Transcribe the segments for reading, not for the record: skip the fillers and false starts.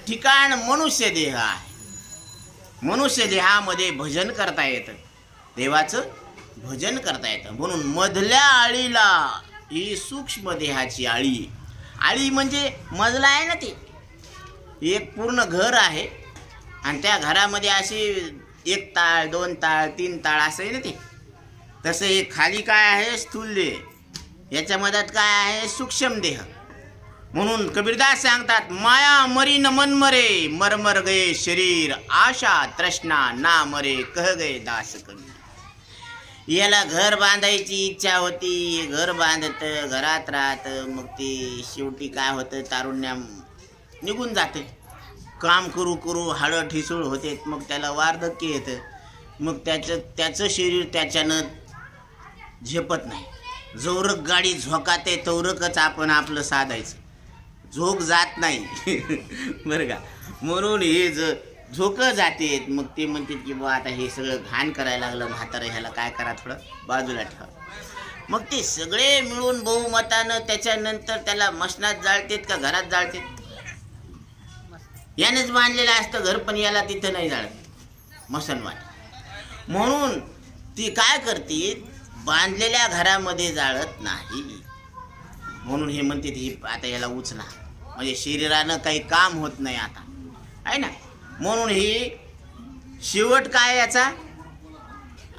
ठिकाण मनुष्य देह आहे. मनुष्य देहामध्ये भजन करता येतं, देवाचं भजन करता येतं. म्हणून मधल्या आळीला, ही सूक्ष्म देहाची आळी. आळी म्हणजे मजला आहे ना, ते एक पूर्ण घर आहे आणि त्या घरामध्ये असे 1 ताळ 2 ताळ 3 ताळ असं आहे ना ते. तसं हे खाली काय आहे, स्थूल देह, याच्या मधात काय आहे, सूक्ष्म देह. म्हणून कबीरदास सांगतात, माया मरी न मन मरे, मरमर गए शरीर, आशा तृष्णा ना मरे, कह गए दास कबीर. याला घर बांधायची इच्छा होती, घर बांधत, घरात राहत, मग ते शेवटी काय होतं, तारुण्या निघून जाते. काम करू करू हाडं ठिसूळ होते, मग त्याला वार्धक्य येतं. मग त्याचं शरीर त्याच्यानं झेपत नाही. जोरक गाडी झोकाते तोरकच आपण आपलं साधायचं, झोक जात नाही बरं का. म्हणून हे झोकं जाते. मग ते म्हणतात की बा आता हे सगळं घाण करायला लागलं म्हातारं, ह्याला काय करा, थोडं बाजूला ठेवा. मग ते सगळे मिळून बहुमतानं त्याच्यानंतर त्याला मशनात जाळतात का घरात जाळतात. यानेच बांधलेलं असतं घर, पण याला तिथं नाही जाळत मसनवाट. म्हणून ती काय करते, बांधलेल्या घरामध्ये जाळत नाही. म्हणून हे म्हणते ही आता याला उचला, म्हणजे शरीरानं काही काम होत नाही आता, आहे ना. म्हणून ही शेवट काय, याचा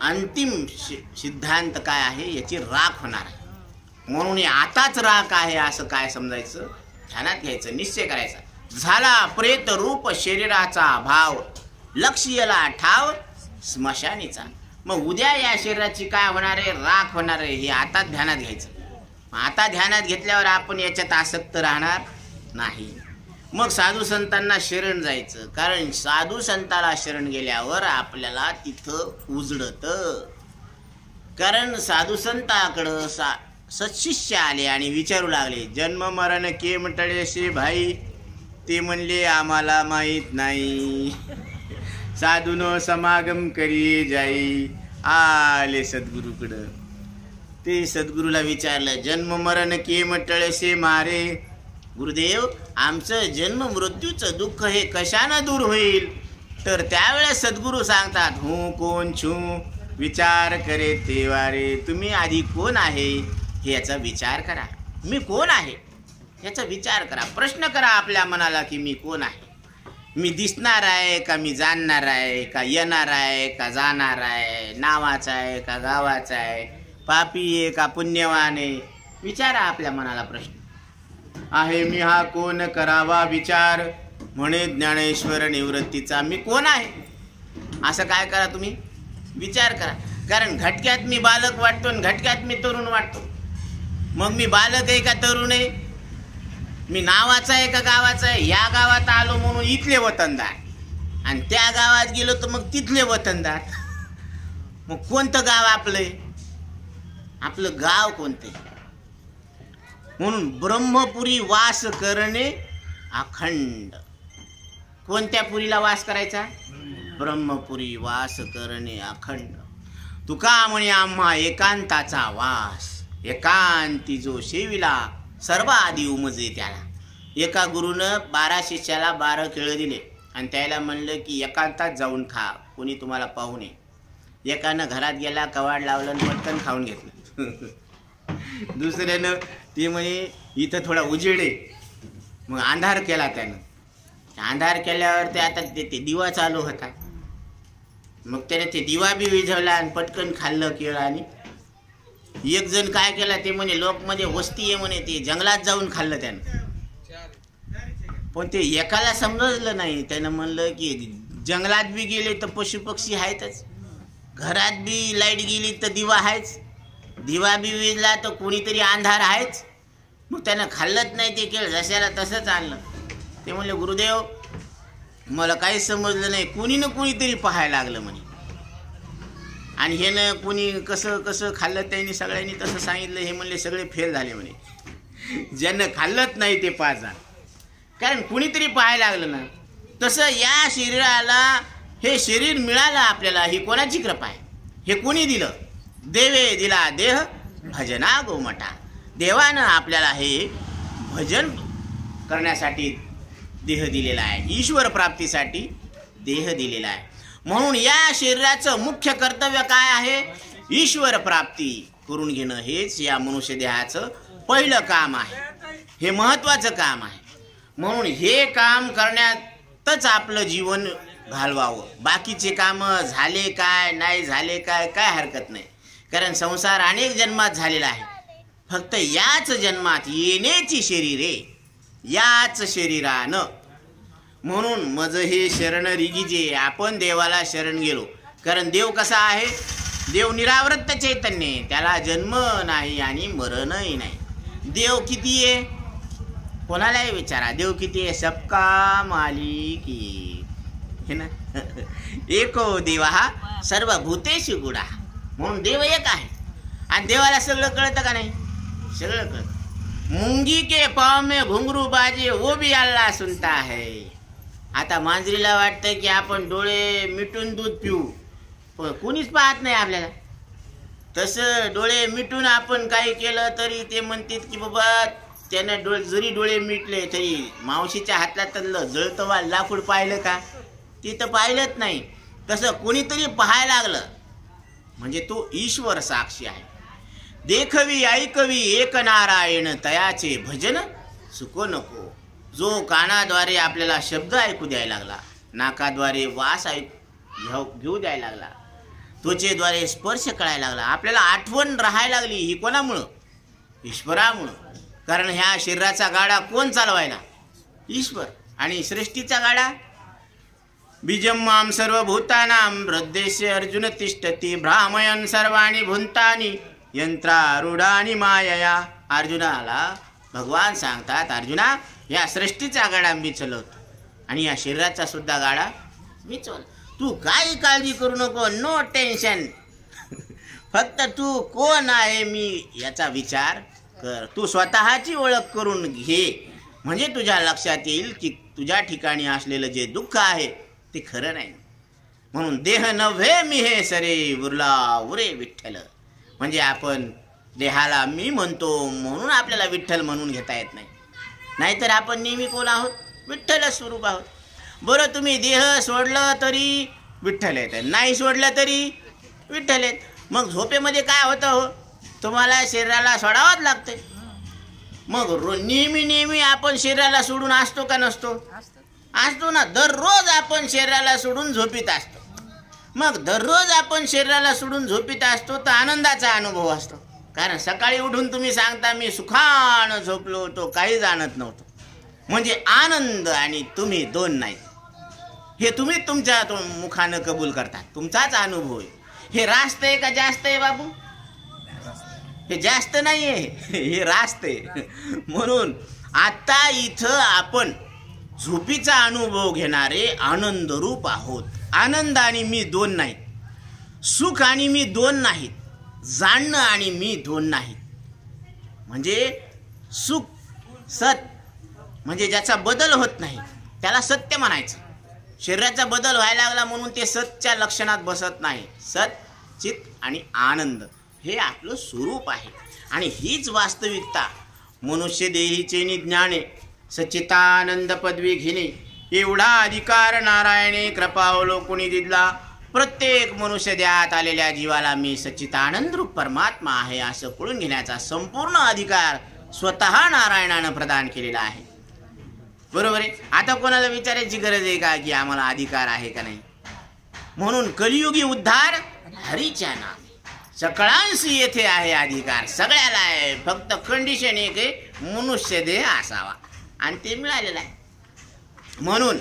अंतिम सिद्धांत काय आहे, याची राख होणार आहे. म्हणून हे आताच राख आहे असं काय समजायचं, ध्यानात घ्यायचं, निश्चय करायचा. झाला प्रेत रूप शरीराचा भाव, लक्ष्यला ठाव स्मशानीचा. मग उद्या या शरीराची काय होणार आहे, राख होणार आहे, हे आता ध्यानात घ्यायचं. आता ध्यानात घेतल्यावर आपण याच्यात आसक्त राहणार नाही. मग साधू संतांना शरण जायचं, कारण साधू संताला शरण गेल्यावर आपल्याला तिथं उजळतं. कारण साधू संताकडं सत्शिष्य आले आणि विचारू लागले, जन्म मरण केम टळेसे भाई. ते म्हणले आम्हाला माहीत नाही, साधूनो समागम करी जाई. आले सद्गुरूकडं. ते सद्गुरूला विचारलं, जन्म मरण केम टळसे मारे. गुरुदेव, आमचं जन्म मृत्यूचं दुःख हे कशानं दूर होईल. तर त्यावेळेस सद्गुरू सांगतात, हूँ कोण छू विचार करे तेवारे. तुम्ही आधी कोण आहे हे याचा विचार करा. मी कोण आहे याचा विचार करा. प्रश्न करा आपल्या मनाला की मी कोण आहे. मी दिसणार आहे का, मी जाणणार आहे का, येणार आहे का, जाणार आहे, नावाचा आहे का गावाचा आहे, पापी आहे का पुण्यवान आहे. विचारा आपल्या मनाला प्रश्न. आहे मी हा कोण, करावा विचार, म्हणे ज्ञानेश्वर निवृत्तीचा. मी कोण आहे असं काय करा, तुम्ही विचार करा. कारण घटक्यात मी बालक वाटतो आणि घटक्यात मी तरुण वाटतो. मग मी बालक आहे का तरुण आहे, मी नावाचा आहे का गावाचा आहे. या गावात आलो म्हणून इथले वतनदार, आणि त्या गावात गेलो तर मग तिथले वतनदार. मग कोणतं गाव आपलं, आपलं गाव कोणते. म्हणून ब्रह्मपुरी वास करणे अखंड. कोणत्या पुरीला वास करायचा, ब्रह्मपुरी वास करणे अखंड. तुका म्हणे आम्हा एकांताचा वास, एकांती जो सेविला सर्व आधी उमजे त्याला. एका गुरुनं 12 शिष्याला 12 केळं दिले आणि त्याला म्हणलं की एकांतात जाऊन खा, कोणी तुम्हाला पाहू नये. एकानं घरात गेला, कवाड लावलं आणि पटकन खाऊन घेतलं. दुसऱ्यानं ते म्हणे इथं थोडा उजेडे, मग अंधार केला त्यानं. अंधार केल्यावर ते आता ते दिवा चालू होता, मग त्याने ते दिवा बी विझवला आणि पटकन खाल्लं केळं. आणि एक जण काय केला, ते म्हणे लोकमध्ये वस्ती आहे म्हणे, ते जंगलात जाऊन खाल्लं त्यानं. पण ते एकाला समजलं नाही. त्यानं म्हणलं की जंगलात बी गेले तर पशुपक्षी आहेतच, घरात बी लाईट गेली तर दिवा आहेच, दिवा बी विजला तर कोणीतरी अंधार आहेच. मग त्यानं खाल्लंच नाही ते केळ, जशाला तसंच आणलं. ते म्हणले गुरुदेव मला काहीच समजलं नाही, कोणी ना कोणीतरी पाहायला लागलं म्हणे. आणि हे ना कोणी कसं कसं खाल्लं त्यांनी सगळ्यांनी तसं सांगितलं. हे म्हणले सगळे फेल झाले म्हणे, ज्यांना खाल्लंच नाही ते 5 जण. कारण कुणीतरी पाहायला लागलं ना. तसं या शरीराला हे शरीर मिळालं आपल्याला, ही कोणाची कृपा आहे, हे कोणी दिलं. देवे दिला देह भजना गोमटा. देवानं आपल्याला हे भजन करण्यासाठी देह दिलेला आहे, ईश्वर प्राप्तीसाठी देह दिलेला आहे. म्हणून या शरीराचं मुख्य कर्तव्य काय आहे? ईश्वर प्राप्ती करून घेणं हेच या मनुष्य देहाचं पहिलं काम आहे. हे महत्त्वाचं काम आहे. म्हणून हे काम करण्यातच आपलं जीवन घालवावं. बाकीचे कामं झाले काय नाही झाले काय हरकत नाही, कारण संसार अनेक जन्मात झालेला आहे. फक्त याच जन्मात येण्याची शरीरे याच शरीरानं. म्हणून मज हे शरण रिगीजे, आपण देवाला शरण गेलो. कारण देव कसा आहे? देव निरावृत्त चैतन्य आहे, त्याला जन्म नाही आणि मरणही नाही. देव किती आहे? कोणालाही विचारा, देव किती आहे? सबका मालिकी हे ना. एको देवा सर्व भूतेषु गुडा. म्हणून देव एक आहे आणि देवाला सगळं कळतं का नाही? सगळं कळतं. मुंगी के पाव में घुंगरू बाजे वो भी अल्लाह सुनता है. आता मांजरीला वाटतं की आपण डोळे मिटून दूध पिऊ, पण कोणीच पाहत नाही आपल्याला. तसं डोळे मिटून आपण काही केलं तरी ते म्हणतात की बाबा त्यानं जरी डोळे मिटले तरी मावशीच्या हातातलं जळतवा लाकूड पाहिलं का? ते तर पाहिलंच नाही. तसं कोणीतरी पाहायला लागलं म्हणजे तो ईश्वर साक्षी आहे. देखवी ऐकवी एक नारायण तयाचे भजन सुको नको. जो कानाद्वारे आपल्याला शब्द ऐकू द्यायला लागला, नाकाद्वारे वास घेऊ द्यायला लागला, त्वचेद्वारे स्पर्श कळायला लागला, आपल्याला आठवण राहायला लागली, ही कोणामुळं? ईश्वरामुळं. कारण ह्या शरीराचा गाडा कोण चालवायला? ईश्वर. आणि सृष्टीचा गाडा बीजम माम सर्वभूतानां हृद्देशे अर्जुन तिष्ठती भ्रामयन सर्वाणि भूतानि यंत्रारूढानि मायया. अर्जुनाला भगवान सांगतात, अर्जुना या सृष्टीचा गाडा मी चालवतो आणि या शरीराचा सुद्धा गाडा मी चालवतो. तू काही काळजी करू नको, नो टेन्शन. फक्त तू कोण आहे मी याचा विचार कर. तू स्वतःची ओळख करून घे, म्हणजे तुझ्या लक्षात येईल की तुझ्या ठिकाणी असलेलं जे दुःख आहे ते खरं नाही. म्हणून देह नव्हे मी हे सरे उरला उरे विठ्ठल. म्हणजे आपण देहाला मी म्हणतो म्हणून आपल्याला विठ्ठल म्हणून घेता येत नाही. नाहीतर आपण नेहमी कोण आहोत? विठ्ठल स्वरूप आहोत. बरं, तुम्ही देह सोडलं तरी विठ्ठल येत, नाही सोडलं तरी विठ्ठल येत. मग झोपेमध्ये काय होतं हो? तुम्हाला शरीराला सोडावंच लागते. मग नेहमी आपण शरीराला सोडून असतो का नसतो? असतो ना. दररोज आपण शरीराला सोडून झोपीत असतो. मग दररोज आपण शरीराला सोडून झोपीत असतो तर आनंदाचा अनुभव असतो. कारण सकाळी उठून तुम्ही सांगता मी सुखानं झोपलो होतो, काही जाणत नव्हतं. म्हणजे आनंद आणि तुम्ही दोन नाही, हे तुम्ही तुमच्या मुखानं कबूल करता. तुमचाच अनुभव आहे. हे रास्त आहे का जास्त आहे बाबू? हे जास्त नाही आहे, हे रास्त आहे. म्हणून आता इथं आपण झोपीचा अनुभव घेणारे आनंद रूप आहोत. आनंद आणि मी दोन नाहीत, सुख आणि मी दोन नाहीत, जाणणं आणि मी दोन नाहीत. म्हणजे सुख सत म्हणजे ज्याचा बदल होत नाही त्याला सत्य म्हणायचं. शरीराचा बदल व्हायला लागला म्हणून ते सतच्या लक्षणात बसत नाही. सत, चित आणि आनंद हे आपलं स्वरूप आहे. आणि हीच वास्तविकता मनुष्य देहीचे ज्ञाने सच्चितानंद पदवी घेणे एवढा अधिकार नारायणे कृपावलोकुनी दिला. प्रत्येक मनुष्य देहात आलेल्या जीवाला मी सच्चितानंद रूप परमात्मा आहे असं कळून घेण्याचा संपूर्ण अधिकार स्वतः नारायणानं प्रदान केलेला आहे. बरोबर आहे. आता कोणाला विचारायची गरज आहे का की आम्हाला अधिकार आहे का नाही? म्हणून कलियुगी उद्धार हरीच्या नामे. सकळांशी येथे आहे अधिकार, सगळ्याला आहे. फक्त कंडिशन एक आहे, मनुष्य देह असावा आणि ते मिळालेलं आहे. म्हणून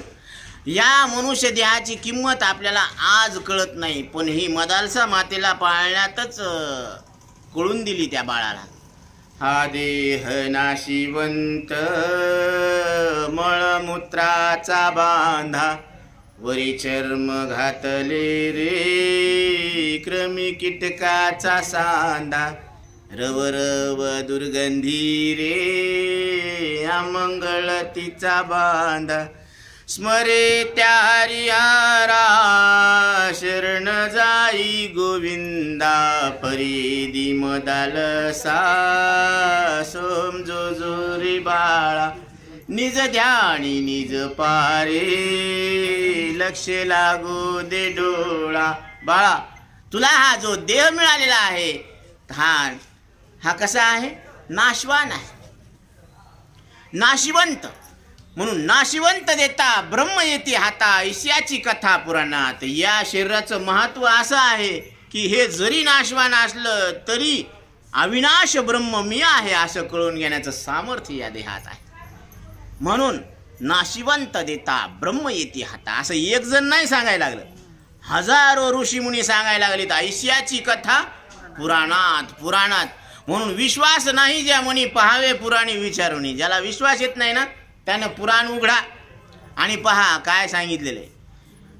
या मनुष्य देहाची किंमत आपल्याला आज कळत नाही, पण ही मदालसा मातेला पाळण्यातच कळून दिली त्या बाळाला. हा देह नाशिवंत मळमूत्राचा बांधा वरी चर्म घातले रे कृमी कीटकाचा सांधा रवरव दुर्गंधी रे अमंगळ तिचा बांधा स्मरे त्या हरिहरा शरण जाई गोविंदा परी मदालसा समजो जो रे बाळा निज ध्यानी निज पारे, लक्ष लागू दे डोळा. बाळा, तुला हा जो देह मिळालेला आहे हा कसा आहे? नाशवान आहे, नाशिवंत. म्हणून नाशिवंत देता ब्रह्म येते हाता, ईश्याची कथा पुराणात. या शरीराचं महत्व असं आहे की हे जरी नाशवान असलं तरी अविनाश ब्रह्म मी आहे असं कळून घेण्याचं सामर्थ्य या देहात आहे. म्हणून नाशिवंत देता ब्रह्म येते हाता असं एक जण नाही सांगायला लागलं, हजारो ऋषीमुनी सांगायला लागलीत ईश्याची कथा पुराणात पुराणात. म्हणून विश्वास नाही ज्या म्हणी पहावे पुराणी विचारुनी. ज्याला विश्वास येत नाही ना त्यानं पुराण उघडा आणि पहा काय सांगितलेलं आहे.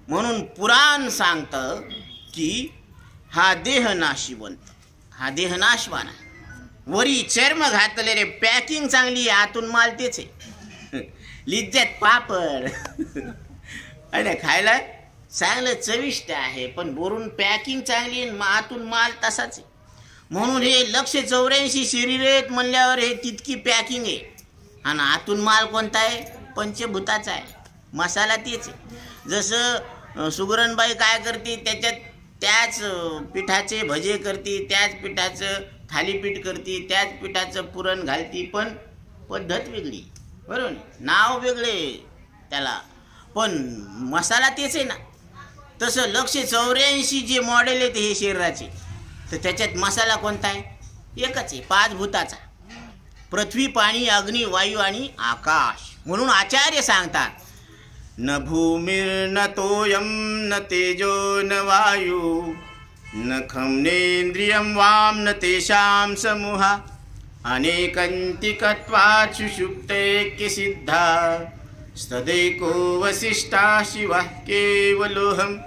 म्हणून पुराण सांगतं की हा देह नाशिवंत, हा देह नाशवान आहे. वरी चर्म घातले रे, पॅकिंग चांगली आहे, आतून माल तेच आहे. लिज्जत पापड आणि खायला चांगलं चविष्ट आहे, पण वरून पॅकिंग चांगली आहे, आतून माल तसाच आहे. म्हणून हे 184 शरीर आहेत म्हणल्यावर हे तितकी पॅकिंग आहे. आणि आतून माल कोणता आहे? पंचभूताचा आहे, मसाला तेच आहे. जसं सुगरणबाई काय करते, त्याच पिठाचे भजे करते, त्याच पिठाचं थालीपीठ करते, त्याच पिठाचं पुरण घालते, पण पद्धत वेगळी, बरोबर. नाव वेगळे त्याला, पण मसाला तेच आहे ना. तसं 184 जे मॉडेल आहेत हे शरीराचे, तर त्याच्यात मसाला कोणता आहे? एकच आहे, 5 भूताचा. पृथ्वी, पाणी, अग्नी, वायू आणि आकाश. म्हणून आचार्य सांगतात न भूमिर्न तोयम न तेजो न वायू न खं नेंद्रियं वाम न तेषां समूहा अनेकंतिकत्वात् सुषुप्तैक्य सिद्धा सदैको वसिष्ठा शिवः केवलोहम.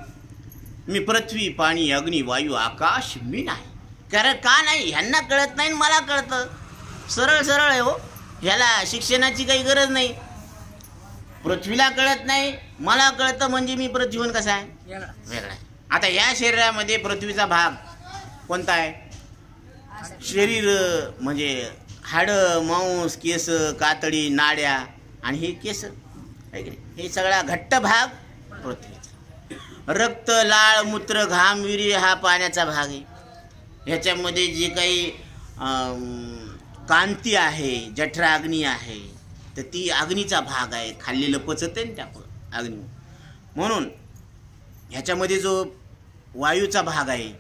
मी पृथ्वी, पाणी, अग्नी, वायू, आकाश मी नाही. कारण का नाही? ह्यांना कळत नाही, मला कळतं. सरळ सरळ आहे हो, ह्याला शिक्षणाची काही गरज नाही. पृथ्वीला कळत नाही, मला कळतं, म्हणजे मी पृथ्वीहून कसा आहे? वेगळा आहे. आता या शरीरामध्ये पृथ्वीचा भाग कोणता आहे? शरीर म्हणजे हाडं, मांस, केस, कातडी, नाड्या आणि हे केस, हे सगळा घट्ट भाग पृथ्वीचा. रक्त, लाळ, मूत्र, घाम, वीर्य हा पाण्याचा भाग आहे. ह्याच्यामध्ये जे काही कांती आहे, जठराग्नी आहे, तर ती अग्नीचा भाग आहे. खाल्लेलं पचत आहे ना त्या अग्नी. म्हणून ह्याच्यामध्ये जो वायूचा भाग आहे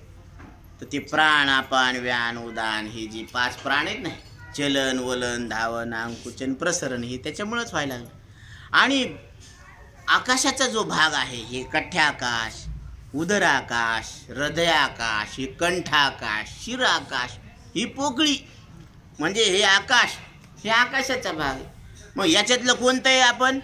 तर ते प्राण, अपान, व्यान, उदान हे जे 5 प्राण आहेत ना, चलन, वलन, धावन, अंकुचन, प्रसरण, हे त्याच्यामुळेच व्हायला लागलं. आणि आकाशाचा जो भाग आहे हे कठ्याकाश, उदराकाश, हृदयाकाश, हे कंठाकाश, शिराकाश, ही पोकळी, म्हणजे हे आकाश, हे आकाशाचा भाग आहे. मग याच्यातलं कोणतं आहे आपण?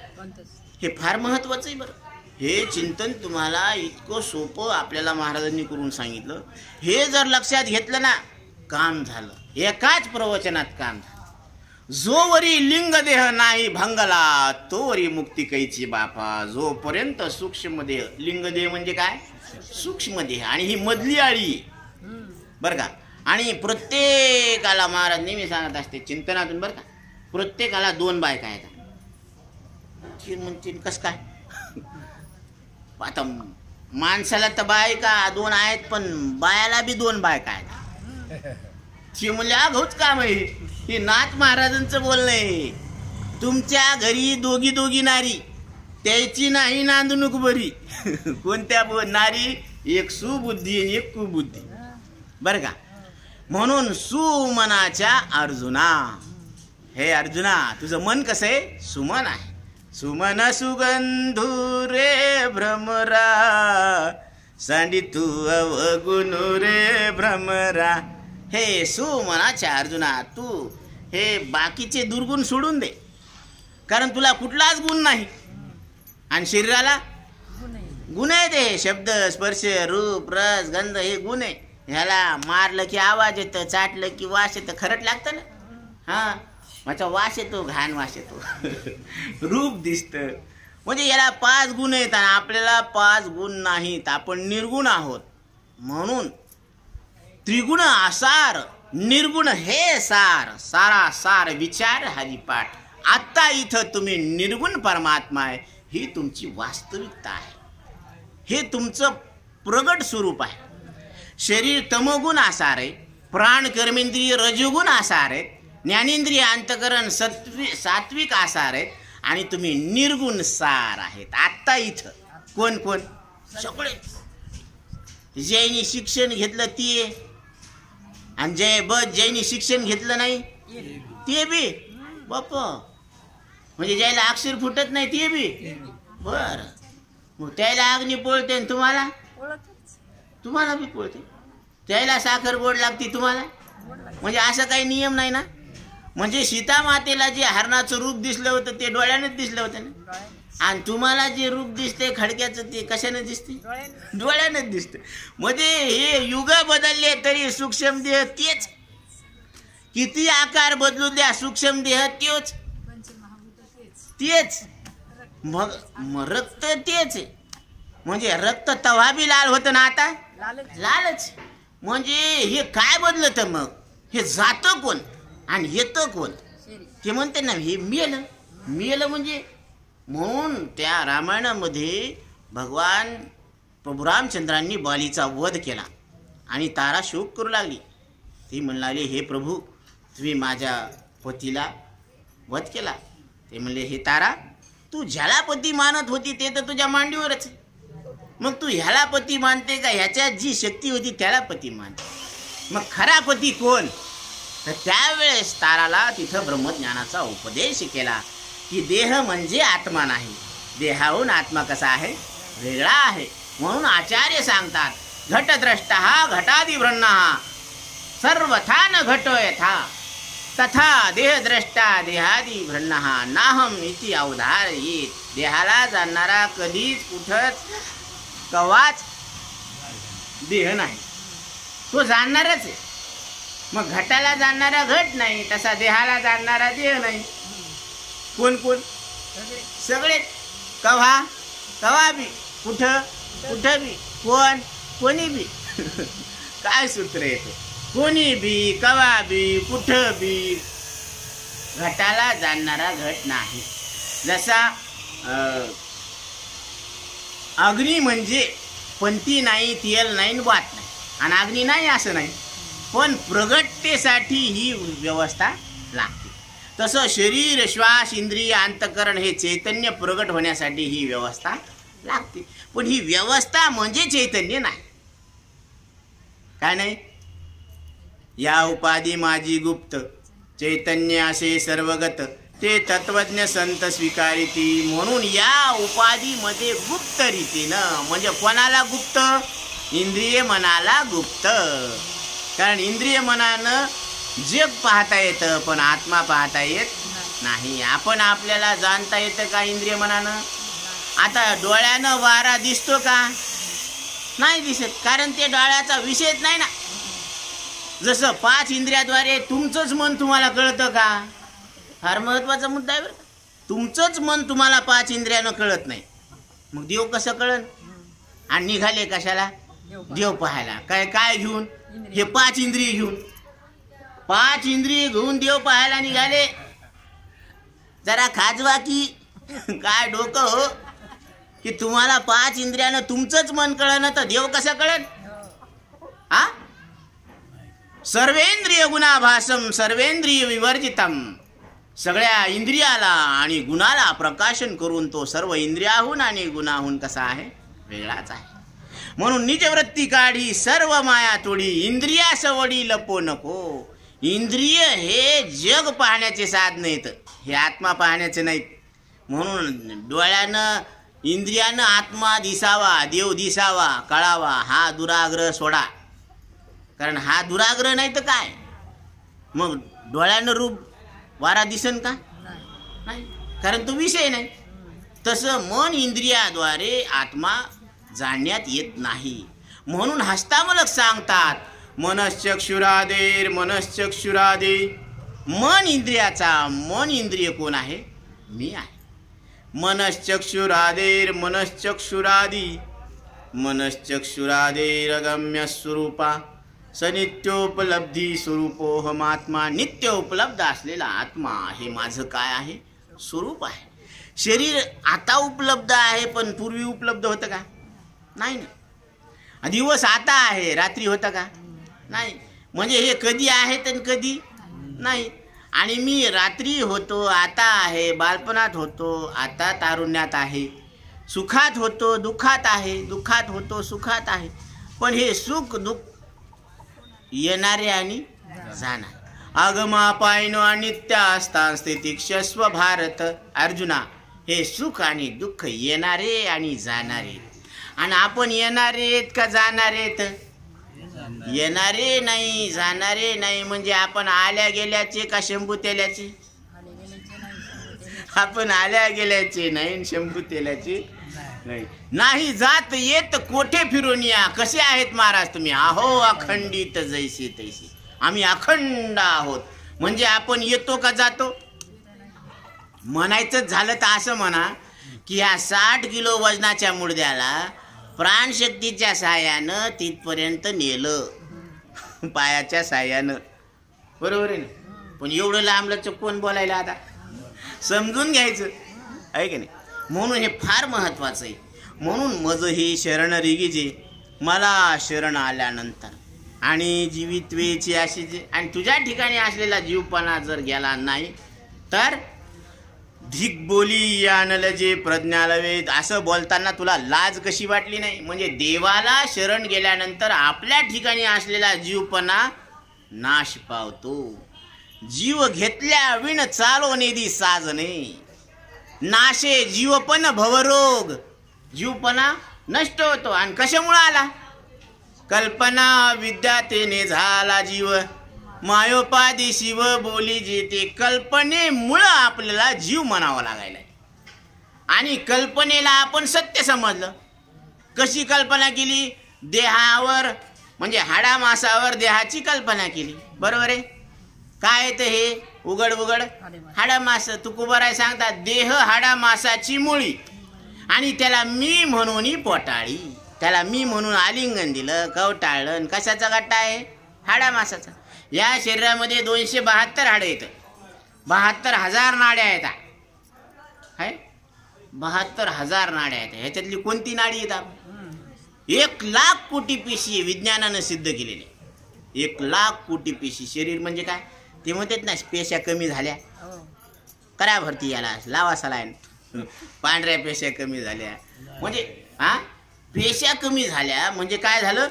हे फार महत्त्वाचं आहे बरं. हे चिंतन तुम्हाला इतकं सोपं आपल्याला महाराजांनी करून सांगितलं. हे जर लक्षात घेतलं ना, काम झालं. एकाच प्रवचनात काम झालं. जोवरी लिंगदेह नाही भंगला, तोवरी मुक्ती कैची बापा. जोपर्यंत सूक्ष्मदेह, लिंगदेह म्हणजे काय? सूक्ष्मदेह, आणि ही मधली आळी बरं का. आणि प्रत्येकाला महाराज नेहमी सांगत असते चिंतनातून बरं का, प्रत्येकाला 2 बायका आहेत. म्हणतील कसं काय? आता माणसाला तर बायका 2 आहेत, पण बायाला बी 2 बायका आहेत. ती म्हणले अघोच काम आहे. हे नाथ महाराजांचं बोलणं आहे. तुमच्या घरी दोघी नारी, त्याची नाही नांदणूक बरी. कोणत्या नारी? एक सुबुद्धी आणि एक कुबुद्धी, बरं का. म्हणून सुमनाच्या अर्जुना, हे अर्जुना तुझं मन कसं आहे? सुमन आहे. सुमन सुगंधू रे भ्रमरा, सांडी तू अवगुणू रे भ्रमरा. हे सुमनाच्या अर्जुना, तू हे बाकीचे दुर्गुण सोडून दे, कारण तुला कुठलाच गुण नाही. आणि शरीराला गुण आहे. ते शब्द, स्पर्श, रूप, रस, गंध हे गुण आहे. ह्याला मारलं की आवाज येतं, चाटलं की वास येतं, खरंच लागतं ना. हां, माझा वास येतो, घाण वास येतो. रूप दिसतं, म्हणजे याला 5 गुण आहेत आणि आपल्याला 5 गुण नाहीत. आपण निर्गुण आहोत. म्हणून त्रिगुण आसार, निर्गुण हे सार, सारा सार विचार हरिपाठ. आत्ता इथं तुम्ही निर्गुण परमात्मा आहे, ही तुमची वास्तविकता आहे, हे तुमचं प्रगट स्वरूप आहे. शरीर तमोगुण आसार आहे, प्राण कर्मेंद्रिय रजोगुण आसार आहेत, ज्ञानेंद्रिय अंतकरण सात्विक आसार आहेत, आणि तुम्ही निर्गुण सार आहेत. आत्ता इथं कोण कोण? सगळे. ज्यांनी शिक्षण घेतलं ते, आणि ज्यांनी शिक्षण घेतलं नाही ते बी बाप, म्हणजे ज्याला अक्षर फुटत नाही ते बी. बर, मग त्याला अग्नी पोळते आणि तुम्हाला बी पोळते. त्याला साखर गोड लागते तुम्हाला, म्हणजे असं काही नियम नाही ना. म्हणजे सीता मातेला जे हरणाचं रूप दिसलं होतं ते डोळ्यानेच दिसलं होतं ना, आणि तुम्हाला जे रूप दिसते खडक्याचं ते कशाने दिसते? डोळ्यानेच दिसते. म्हणजे हे युग बदलले तरी सूक्ष्म देह तेच, किती आकार बदलू द्या सूक्ष्म देह तेच तेच, मग रक्त तेच आहे. म्हणजे रक्त तवा बी लाल होतं ना, आता लालच. म्हणजे हे काय बदलत? मग हे जातं कोण आणि येतं कोण? ते म्हणते ना हे मेलं. मेलं म्हणजे, म्हणून त्या रामायणामध्ये भगवान प्रभू रामचंद्रांनी बालीचा वध केला आणि तारा शोक करू लागली. ती म्हणू लागली, हे प्रभू तुम्ही माझ्या पतीला वध केला. ते म्हणले, हे तारा तू ज्याला पती मानत होती ते तर तुझ्या मांडीवरच, मग तू ह्याला पती मानते का? ह्याच्यात जी शक्ती होती त्याला पती मानते. मग खरा पती कोण? तर त्यावेळेस ताराला तिथं ब्रह्मज्ञानाचा उपदेश केला की देह म्हणजे आत्मा नाही, देहाहून आत्मा कसा आहे? वेगळा आहे. म्हणून आचार्य सांगतात, घटद्रष्टा घटादिब्रह्म सर्वथा न घटो यथा तथा देहद्रष्टा देहादी ब्रह्म नाहम इति अवधारयेत. देहाला जाणणारा कधीच कुठंच कवाच देह नाही, तो जाणणारच आहे. मग घटाला जाणणारा घट नाही, तसा देहाला जाणणारा देह नाही. कोण कोण? सगळेच. कव्हा कवा बी, कुठं कुठं बी, कोण कोणी बी. काय सूत्र येतं? कोणी बी, कवा बी, कुठं बी. घटाला जाणणारा घट नाही. जसा अग्नी म्हणजे पंथी नाही, तेल नाही, वात नाही, आणि अग्नी नाही असं नाही, पण प्रगटतेसाठी ही व्यवस्था लागते. तसं शरीर, श्वास, इंद्रिय, अंतकरण हे चैतन्य प्रगट होण्यासाठी ही व्यवस्था लागते. पण ही व्यवस्था म्हणजे चैतन्य नाही. काय नाही? या उपाधी माझी गुप्त, चैतन्य असे सर्वगत, ते तत्वज्ञ संत स्वीकारिती. म्हणून या उपाधीमध्ये गुप्त रीतीनं, म्हणजे कोणाला गुप्त? इंद्रिय मनाला गुप्त. कारण इंद्रिय मनानं जग पाहता येतं, पण आत्मा पाहता येत नाही. आपण आपल्याला जाणता येतं का इंद्रिय मनानं? आता डोळ्यानं वारा दिसतो का? नाही दिसत, कारण ते डोळ्याचा विषयच नाही ना. जसं 5 इंद्रियाद्वारे तुमचंच मन तुम्हाला कळतं का? फार महत्वाचा मुद्दा आहे बरं. तुमचंच मन तुम्हाला 5 इंद्रियानं कळत नाही, मग देव कसं कळन? आणि निघाले कशाला? देव पाहायला. काय काय घेऊन? हे 5 इंद्रिय घेऊन. 5 इंद्रिय घेऊन देव पाहायला निघाले. जरा खाजवा की काय डोकं हो, की तुम्हाला 5 इंद्रियानं तुमचंच मन कळणं तर देव कसं कळन? हा? सर्वेंद्रिय गुणाभासम सर्वेंद्रिय विवर्जितम. सगळ्या इंद्रियाला आणि गुणाला प्रकाशन करून तो सर्व इंद्रियाहून आणि गुणाहून कसा आहे? वेगळाच आहे. म्हणून निजवृत्ती काढी सर्व माया तोडी, इंद्रिया सवडी लपो नको. इंद्रिय हे जग पाहण्याचे साधन आहेत, हे आत्मा पाहण्याचे नाहीत. म्हणून डोळ्यानं इंद्रियानं आत्मा दिसावा, देव दिसावा, कळावा, हा दुराग्रह सोडा. कारण हा दुराग्रह नाही तर काय? मग डोळ्यानं रूप वारा दिसन का? नाही, कारण तो विषय नाही. तसं मन इंद्रियाद्वारे आत्मा जाणण्यात येत नाही. म्हणून हस्तामलक सांगतात, मनश्चक्षुरादेर मनश्चक्षुरादे. मन इंद्रियाचा मन इंद्रिय कोण आहे? मी आहे. मनश्चक्षुरादेर मनश्चक्षुरादी मनश्चक्षुरादेरगम्य स्वरूपा स नित्योपलब्धी स्वरूपोहमात्मा. नित्य उपलब्ध असलेला आत्मा हे माझं काय आहे? स्वरूप आहे. शरीर आता उपलब्ध आहे, पण पूर्वी उपलब्ध होतं का? नाही ना. दिवस आता आहे, रात्री होतं का? नाही. म्हणजे हे कधी आहेत आणि कधी नाही. आणि मी रात्री होतो, आता आहे, बालपणात होतो, आता तारुण्यात आहे, सुखात होतो, दुःखात आहे, दुःखात होतो, सुखात आहे. पण हे सुख दुःख येणारे आणि जाणारे. आगमापायनो अनित्य असता स्थिती क्षस्व भारत. अर्जुना, हे सुख आणि दुःख येणारे आणि जाणारे. आणि आपण येणारे आहेत का जाणारे आहेत? येणारे नाही, जाणारे नाही. म्हणजे आपण आल्या गेल्याचे का शंभू तेल्याचे? आपण आल्या गेल्याचे नाही, शंभू तेल्याचे नाही. नाही जात येत कोठे फिरून या. कसे आहेत महाराज तुम्ही? आहो अखंडित जैसे तैसे. आम्ही अखंड आहोत. म्हणजे आपण येतो का जातो? म्हणायचं झालं तर असं म्हणा की ह्या 60 किलो वजनाच्या मुडद्याला प्राणशक्तीच्या साह्यानं तिथपर्यंत नेलं, पायाच्या साह्यानं. बरोबर आहे ना? पण एवढं लांबलं कोण बोलायला आता? समजून घ्यायचं आहे की नाही? म्हणून हे फार महत्वाचं आहे. म्हणून मज हे शरण रिगीजे, मला शरण आल्यानंतर. आणि जीवित्वेची अशी जे, आणि तुझ्या ठिकाणी असलेला जीवपणा जर गेला नाही तर धिक बोली आणलं जे प्रज्ञालवेद. असं बोलताना तुला लाज कशी वाटली नाही? म्हणजे देवाला शरण गेल्यानंतर आपल्या ठिकाणी असलेला जीवपणा नाश पावतो. जीव घेतल्या विण चालो निधी साजने, नाशे जीवपण भवरोग. जीवपणा नष्ट होतो. आणि कशामुळे आला? कल्पना विद्यातेने झाला जीव, मायोपादी शिव बोली जेते. कल्पनेमुळं आपल्याला जीव म्हणावा लागायला. आणि कल्पनेला आपण सत्य समजलं. कशी कल्पना केली? देहावर म्हणजे हाडामासावर देहाची कल्पना केली. बरोबर आहे? काय येतं हे? उघड उघड हाडामास. तुकोबाराय सांगतात, देह हाडामासाची मुळी आणि त्याला मी म्हणून पोटाळी. त्याला मी म्हणून आलिंगन दिलं, कवटाळलं. कशाचा गट्टा आहे? हाडामासाचा. या शरीरामध्ये 272 हाडं येतं, 72,000 नाड्या येतात. आहे 72,000 नाड्या येतात. ह्याच्यातली कोणती नाडी येतात? 1,00,000 कोटी पेशी विज्ञानानं सिद्ध केलेले. 1,00,000 कोटी पेशी. शरीर म्हणजे काय? ते म्हणतात ना, पेशा कमी झाल्या, करा भरती याला, लावा सलाईन. पांढऱ्या पेशा कमी झाल्या म्हणजे पेशा कमी झाल्या म्हणजे काय झालं?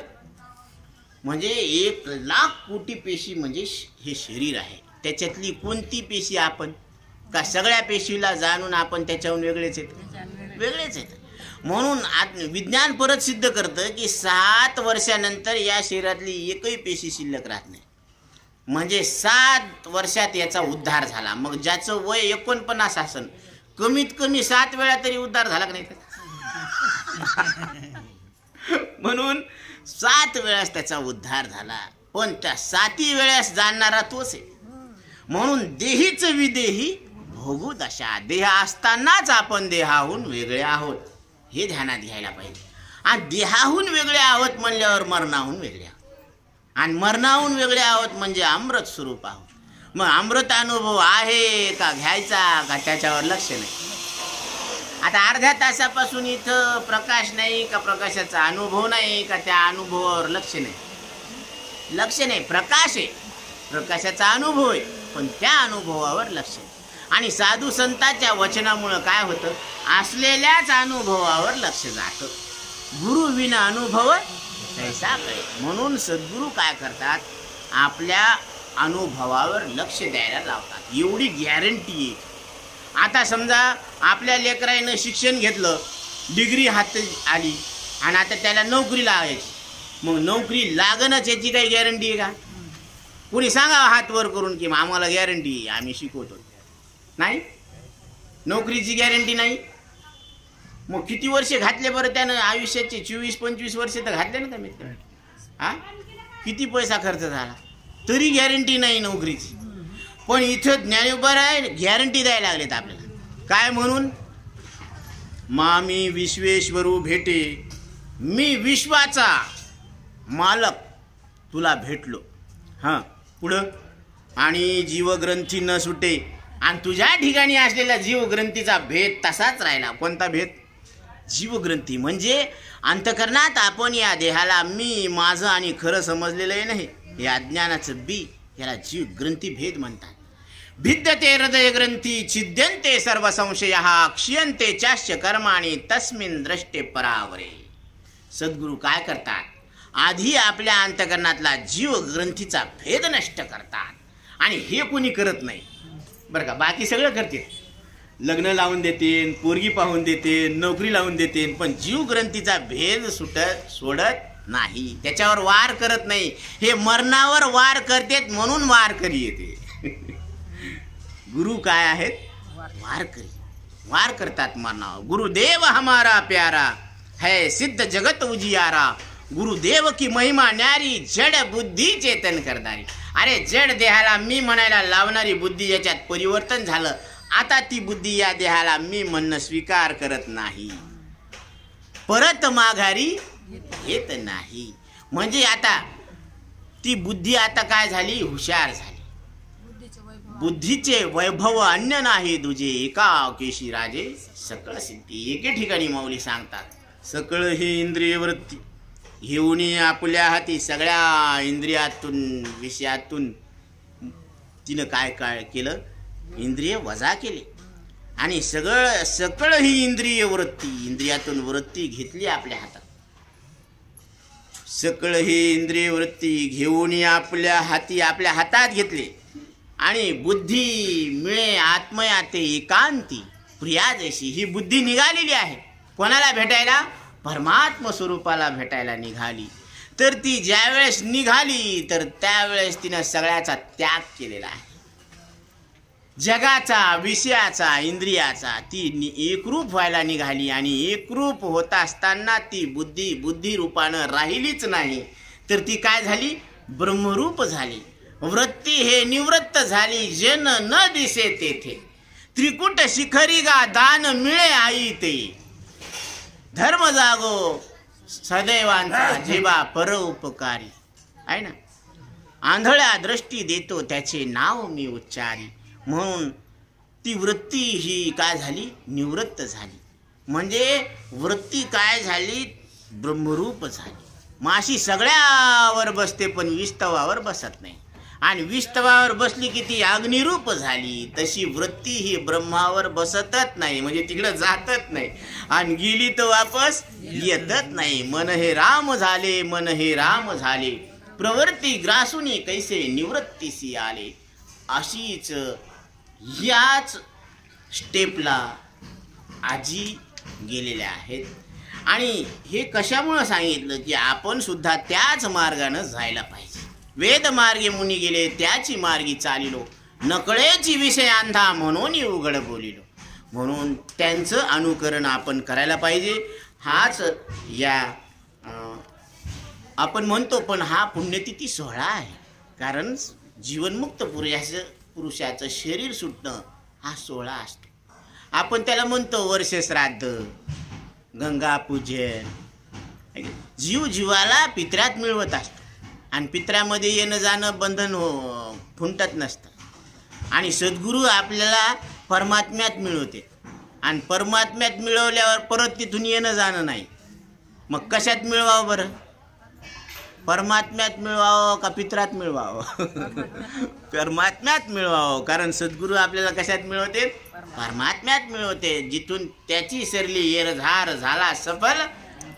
म्हणजे 1,00,000 कोटी पेशी म्हणजे हे शरीर आहे. त्याच्यातली कोणती पेशी आपण का सगळ्या पेशीला जाणून आपण त्याच्याहून वेगळेच आहेत? वेगळेच आहेत. म्हणून विज्ञान परत सिद्ध करतं की 7 वर्षानंतर या शरीरातली एकही पेशी शिल्लक राहत नाही. म्हणजे 7 वर्षात याचा उद्धार झाला. मग ज्याचं वय 49 असेल, कमीत कमी 7 वेळा तरी उद्धार झाला का नाही? म्हणून 7 वेळास त्याचा उद्धार झाला. पण त्या 7ही वेळास जाणणारा तोच आहे. म्हणून देहीच विदेही भोगू दशा. देह असतानाच आपण देहाहून वेगळे आहोत, हे ध्यानात घ्यायला पाहिजे. आणि देहाहून वेगळे आहोत म्हणल्यावर मरणाहून वेगळे आहोत. आणि मरणाहून वेगळे आहोत म्हणजे अमृत स्वरूप आहोत. मग अमृत अनुभव आहे का घ्यायचा का त्याच्यावर लक्ष नाही. आता अर्ध्या तासापासून इथं प्रकाश नाही का प्रकाशाचा अनुभव नाही का त्या अनुभवावर लक्ष नाही? लक्ष नाही. प्रकाश आहे, प्रकाशाचा अनुभव आहे, पण त्या अनुभवावर लक्ष नाही. आणि साधू संतांच्या वचनामुळं काय होतं? असलेल्याच अनुभवावर लक्ष जातं. गुरु विना अनुभव कैसा कळे. म्हणून सद्गुरू काय करतात? आपल्या अनुभवावर लक्ष द्यायला लावतात. एवढी गॅरंटी आहे. आता समजा आपल्या लेकरानं शिक्षण घेतलं, डिग्री हाती आली आणि आता त्याला नोकरी लागायची. मग नोकरी लागणच याची काही गॅरंटी आहे का? कोणी सांगावं हात वर करून की आम्हाला गॅरंटी आहे, आम्ही शिकवतो. नाही, नोकरीची गॅरंटी नाही. मग किती वर्ष घातले बरं त्यानं? आयुष्याचे 24-25 वर्ष तर घातले ना कमीत कमी. किती पैसा खर्च झाला तरी गॅरंटी नाही नोकरीची. पण इथं ज्ञानोबा आहे गॅरंटी द्यायला लागलेत आपल्याला. काय म्हणून? मामी विश्वेश्वरू भेटे, मी विश्वाचा मालक तुला भेटलो. पुढं आणि जीवग्रंथी न सुटे, आणि तुझ्या ठिकाणी असलेला जीवग्रंथीचा भेद तसाच राहिला. कोणता भेद? जीवग्रंथी म्हणजे अंतकरणात आपण या देहाला मी, माझं आणि खरं समजलेलं नाही. हे अज्ञानाचं बी, याला जीवग्रंथी भेद म्हणतात. भिद्यते हृदय ग्रंथी छिद्यन्ते सर्व संशयः क्षीयन्ते चास्य कर्माणि तस्मिन् द्रष्टे परावरे. सद्गुरू काय करतात? आधी आपल्या अंतकरणातला जीव ग्रंथीचा भेद नष्ट करतात. आणि हे कोणी करत नाही बरं का. बाकी सगळं करते, लग्न लावून देते, पोरगी पाहून देते, नोकरी लावून देते, पण जीव ग्रंथीचा भेद सोडत नाही. त्याच्यावर वार करत नाही. हे मरणावर वार करतेत म्हणून वारकरी येते. गुरु काय आहेत? वारकरी. वार करतात मरणावर. गुरुदेव हमारा प्यारा है सिद्ध जगत उजियारा, गुरुदेव की महिमा न्यारी जड बुद्धी चेतन करणारी. अरे जड देहाला मी म्हणायला लावणारी बुद्धी याच्यात परिवर्तन झालं. आता ती बुद्धी या देहाला मी म्हणणं स्वीकार करत नाही, परत माघारी येत नाही. म्हणजे आता ती बुद्धी आता काय झाली? हुशार झाली. बुद्धीचे वैभव अन्य नाही तुझे, एका केशी राजे सकळ सिद्धी. एके ठिकाणी माऊली सांगतात सकळ ही इंद्रिय वृत्ती घेऊन आपल्या हाती सगळ्या इंद्रियातून विषयातून तिनं काय काय केलं? इंद्रिय वजा केले आणि सकळ ही इंद्रिय वृत्ती, इंद्रियातून वृत्ती घेतली आपल्या हातात. सकळ ही इंद्रिय वृत्ती घेऊन आपल्या हातात घेतले आणि बुद्धी मिळे आत्मया ते एकांती प्रिया जशी. ही बुद्धी निघालेली आहे कोणाला भेटायला? परमात्म स्वरूपाला भेटायला निघाली. तर ती ज्यावेळेस निघाली तर त्यावेळेस तिनं सगळ्याचा त्याग केलेला आहे. जगाचा, विषयाचा, इंद्रियाचा ती एकरूप व्हायला निघाली. आणि एकरूप होत असताना ती बुद्धी रूपानं राहिलीच नाही, तर ती काय झाली? ब्रह्मरूप झाली. वृत्ती हे निवृत्त झाली, जन न दिसे तेथे. त्रिकुट शिखरी गा दान मिळे आई ते, धर्म जागो सदैवांचा जेवा पर उपकारी. आहे ना. आंधळ्या दृष्टी देतो त्याचे नाव मी उच्चारी. म्हणून ती वृत्ती ही काय झाली? निवृत्त झाली. म्हणजे वृत्ती काय झाली? ब्रह्मरूप झाली. माशी सगळ्यावर बसते पण विस्तवावर बसत नाही. आणि विस्तवावर बसली की ती अग्निरूप झाली. तशी वृत्ती ही ब्रह्मावर बसतच नाही, म्हणजे तिकडं जातच नाही. आणि गेली तर वापस येतच नाही. मन हे राम झाले, मन हे राम झाले, प्रवृत्ती ग्रासूनी कैसे निवृत्तीसी आले. अशीच याच स्टेपला आजी गेलेल्या आहेत. आणि हे कशामुळं सांगितलं की आपण सुद्धा त्याच मार्गानं जायला पाहिजे. वेद मार्गे मुनी गेले त्याची मार्गी चालिलो, नकळेची विषय अंधा म्हणून उघड बोलिलो. म्हणून त्यांचं अनुकरण आपण करायला पाहिजे. हाच या आपण म्हणतो, पण हा पुण्यतिथी सोहळा आहे. कारण जीवनमुक्त पुरुषाचं शरीर सुटणं हा सोहळा असतो. आपण त्याला म्हणतो वर्षश्राद्ध, गंगा पूजन. जीव जीवाला पित्र्यात मिळवत असतो आणि पित्रामध्ये येणं जाणं बंधन फुंटत नसतं. आणि सद्गुरू आपल्याला परमात्म्यात मिळवते आणि परमात्म्यात मिळवल्यावर परत तिथून येणं जाणं नाही. मग कशात मिळवावं बरं? परमात्म्यात मिळवावं का पित्रात मिळवावं? परमात्म्यात मिळवावं. कारण सद्गुरू आपल्याला कशात मिळवते? परमात्म्यात मिळवते. जिथून त्याची सरली येरझार झाला सफल,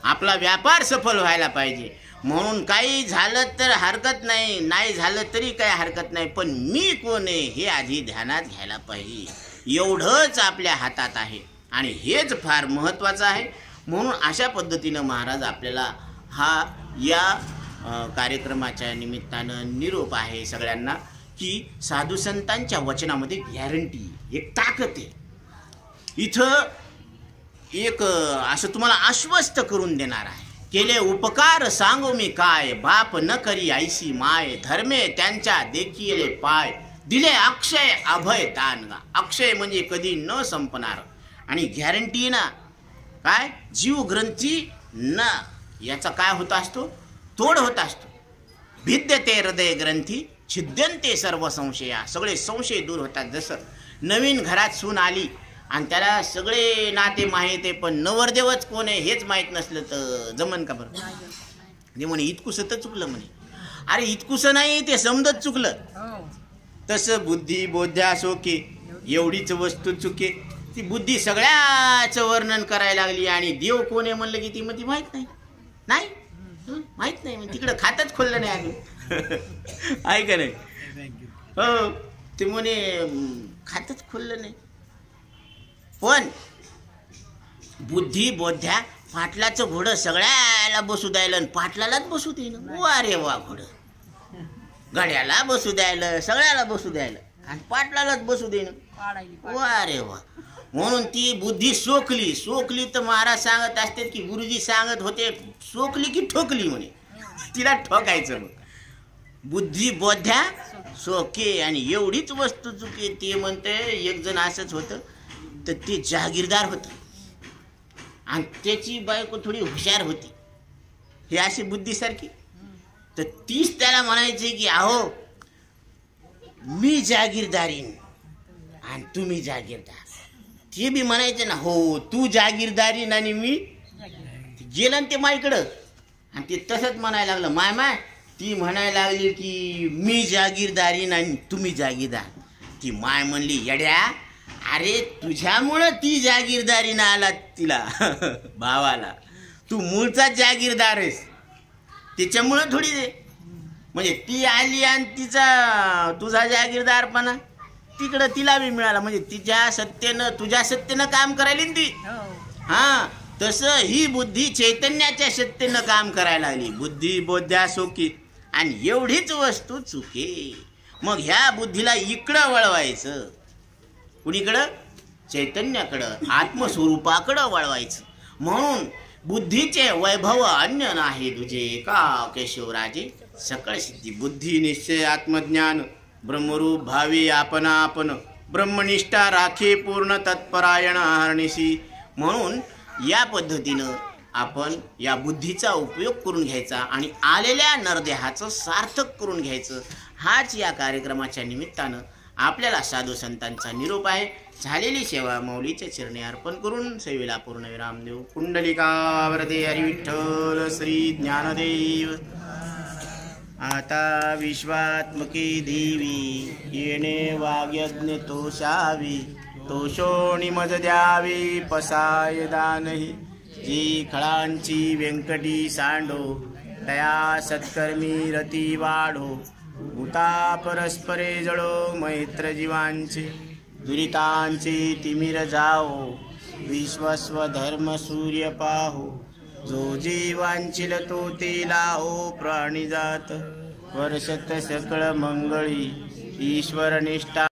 आपला व्यापार सफल व्हायला पाहिजे. म्हणून काही झालं तर हरकत नाही, नाही झालं तरी काही हरकत नाही, पण मी कोण आहे हे आधी ध्यानात घ्यायला पाहिजे. एवढंच आपल्या हातात आहे आणि हेच फार महत्त्वाचं आहे. म्हणून अशा पद्धतीनं महाराज आपल्याला हा या कार्यक्रमाच्या निमित्तानं निरोप आहे सगळ्यांना की साधू संतांच्या वचनामध्ये गॅरंटी, एक ताकद आहे. इथं एक असं तुम्हाला आश्वस्त करून देणार आहे. केले उपकार सांगू मी काय, बाप न करी ऐसी माय, धर्मे त्यांच्या देखील पाय, दिले अक्षय अभय दानगा. अक्षय म्हणजे कधी न संपणार. आणि गॅरंटी ना काय? जीव ग्रंथी न याचा काय होत असतो? तोड होत असतो. भिद्यते हृदय ग्रंथी छिद्यन्ते सर्व संशया. सगळे संशय दूर होतात. जसं नवीन घरात सून आली आणि त्याला सगळे नाते माहीत आहे, पण नवरदेवच कोण आहे हेच माहीत नसलं तर जमन का बरं? ते म्हणे इतकुसं तर चुकलं म्हणे. अरे इतकुसं नाही, ते समजत चुकलं. तसं बुद्धी बोध्या शोके, एवढीच वस्तू चुके. ती बुद्धी सगळ्याचं वर्णन करायला लागली आणि देव कोण आहे म्हणलं की ती मग ती माहीत नाही. नाही माहीत नाही, मग तिकडं खातच खोललं नाही अजून. आहे का नाही? हो, ते म्हणे खातच खोललं नाही. पण बुद्धी बोध्या पाटलाचं घोडं सगळ्याला बसू द्यायला, पाटलालाच बसू देणं. वा रे वा, घोडं गड्याला बसू द्यायला, सगळ्याला बसू द्यायला आणि पाटलालाच बसू देणं. वा रे वा. म्हणून ती बुद्धी सोकली. सोकली तर महाराज सांगत असते की गुरुजी सांगत होते, सोकली की ठोकली म्हणे. तिला ठोकायचं. मग बुद्धी बोध्या सोके आणि एवढीच वस्तू चुके. ते म्हणते एक जण असंच होतं, तर ते जहागीरदार होतं आणि त्याची बायको थोडी हुशार होती, ही अशी बुद्धीसारखी. तर तीच त्याला म्हणायची की अहो मी जागीरदारीन आणि तुम्ही जागीरदार. ते बी म्हणायचे ना, हो तू जागीरदारीन आणि मी. गेलं ते माईकडं आणि ते तसंच म्हणायला लागलं. माय ती म्हणायला लागली की मी जागीरदारीन आणि तुम्ही जागीरदार. ती माय म्हणली, येड्या अरे तुझ्यामुळं ती जागीरदारीनं आला तिला भावाला. तू मूळचा जागीरदार आहेस, त्याच्यामुळं थोडी दे. म्हणजे ती आली आणि तुझा जागीरदारपणा तिकडं तिला बी मिळाला. म्हणजे तुझ्या सत्तेनं काम करायली ती. हा, तसं ही बुद्धी चैतन्याच्या सत्तेनं काम करायला लागली. बुद्धी बोध्या सोकी आणि एवढीच वस्तू चुके. मग ह्या बुद्धीला इकडं वळवायचं. कुणीकडं? चैतन्याकडं, आत्मस्वरूपाकडं वळवायचं. म्हणून बुद्धीचे वैभव अन्य नाही तुझे, का केशवराजे सकळ सिद्धी. बुद्धी निश्चय आत्मज्ञान, ब्रह्मरूप भावी आपण ब्रह्मनिष्ठा राखे पूर्ण तत्परायण हरणीशी. म्हणून या पद्धतीनं आपण या बुद्धीचा उपयोग करून घ्यायचा आणि आलेल्या नरदेहाचं सार्थक करून घ्यायचं. हाच या कार्यक्रमाच्या निमित्तानं आपल्याला साधू संतांचा निरोप आहे. झालेली सेवा मौलीच्या चरणी अर्पण करून सेवेला पूर्णविराम देऊ. कुंडलिकावरते हरिविठ्ठल श्री ज्ञानदेव. आता विश्वात्मकी देवी येणे वाग्यज्ञ तोषावी. तोषोणी मज द्यावी पसाय दानही. जी खळांची व्यंकटी सांडो, तया सत्कर्मी रती वाढो. भूता परस्परे जळो मैत्र जीवांचे, दुरितांचे तिमिर जाओ. विश्वस्व धर्म सूर्य पाहो, जो जीवांचिल तो ते लाहो. प्राणीजात वर्षत सकळ मंगळी, ईश्वर निष्ठा